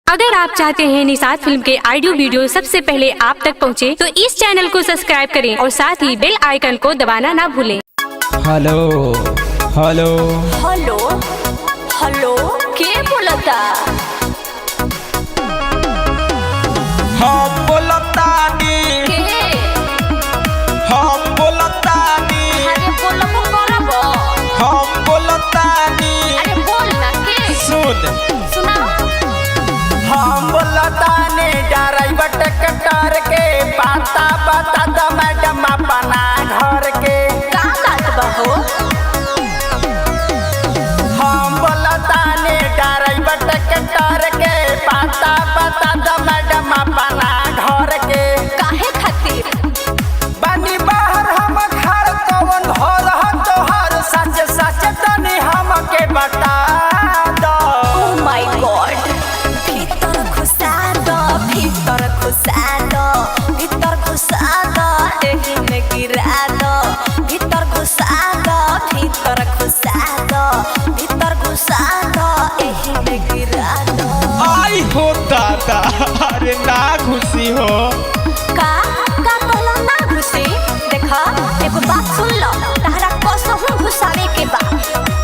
अगर आप चाहते हैं निषाद फिल्म के ऑडियो वीडियो सबसे पहले आप तक पहुंचे, तो इस चैनल को सब्सक्राइब करें और साथ ही बेल आइकन को दबाना ना भूलें। हेलो हेलो हेलो हेलो के बोलता? हम बोलतानी के? हम बोलतानी अरे बोलबो करबो। हम बोलतानी अरे बोल ना के? सुनाओ। हम बोलतानी ड्राइवर ट्रैक्टर के पाता बता द मैडम अपना घर के का बात बा हो? हम बोलतानी ड्राइवर ट्रैक्टर के पाता बता द मैडम अपना घर के काहे खातिर? बनी बाहर हम घर कौन हो रहा तोहर सच सच तनी हमके बता दो। Oh my God. भीतर घुसा दो, भीतर घुसा दो, भीतर घुसा दो, एही में गिरा दो। भीतर घुसा दो, भीतर घुसा दो, भीतर घुसा दो, एही में गिरा दो। आई हो दादा, अरे ना खुशी हो का कहलो ना घुसी? देखा एगो बात सुन लो, तहरा कसहु घुसावे के बा,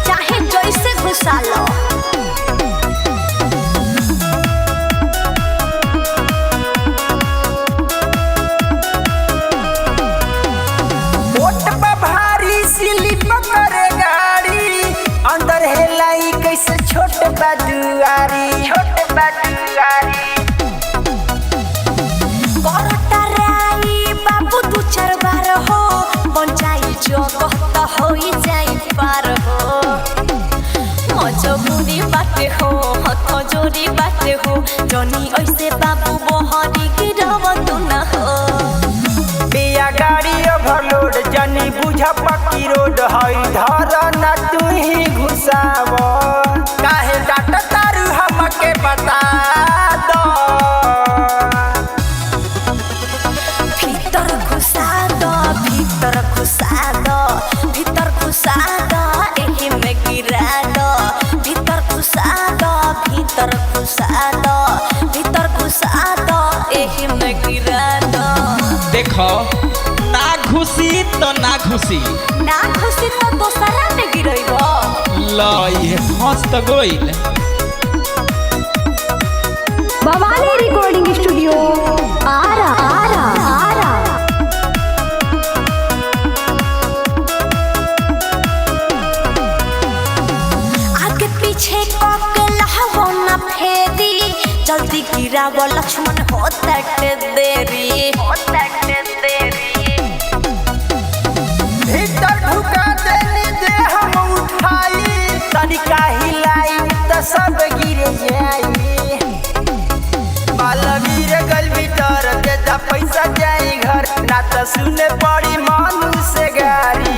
चाहे जैसे घुसा लो। ओट पे भारी स्लिप करे गाड़ी अंदर हेलाई कैसे छोट बदुआरी करता राई बाबू दू चार बार हो, बन जाई जगह त होई जाई पार हो। मजबूरी बाटे हो, हथ जोरी बाटे हो, जनी ऐसे बाबू बहरी गिरव तू ना हो। बिया गाड़ी ओवरलोड जनी बुझा पक्की रोड हई धर न तू ही घुसाव काहे डाट तारू हमके बता दो। भीतर घुसा दो, भीतर घुसा दो, भीतर घुसा दो, एही में गिरा दो। भीतर घुसा दो, भीतर घुसा दो, भीतर घुसा दो, एही में गिरा दो। देखो ना घुसी तो ना घुसी ना घुसी तो दोसरा में गिरइबो। लई फंस तो गइल। बवाली रिकॉर्डिंग स्टूडियो आरा आरा आरा। आगे पीछे के लहवो ना फेरी, जल्दी गिरावो लक्ष्मण होता के देरी। भीतर ढुका देनी दे हम उठाई तनिका हिलाई त सब गिर जाई। बाल गिर गल भीतर दे दा पैसा जाई घर ना त सुने पड़ी मानू से गारी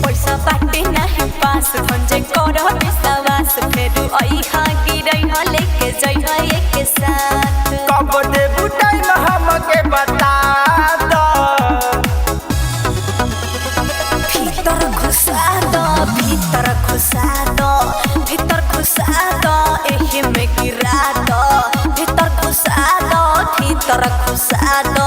पैसा बाटे नहीं पास, भंजे करो विश्वास, फेरू अइहा गिरइहा लेके जइहा एक साथ। कब दे बुटाई में हमके बता दो। भीतर घुसा दो, भीतर घुसा दो, भीतर घुसा दो, एही में गिरा दो। भीतर घुसा दो, भीतर घुसा दो,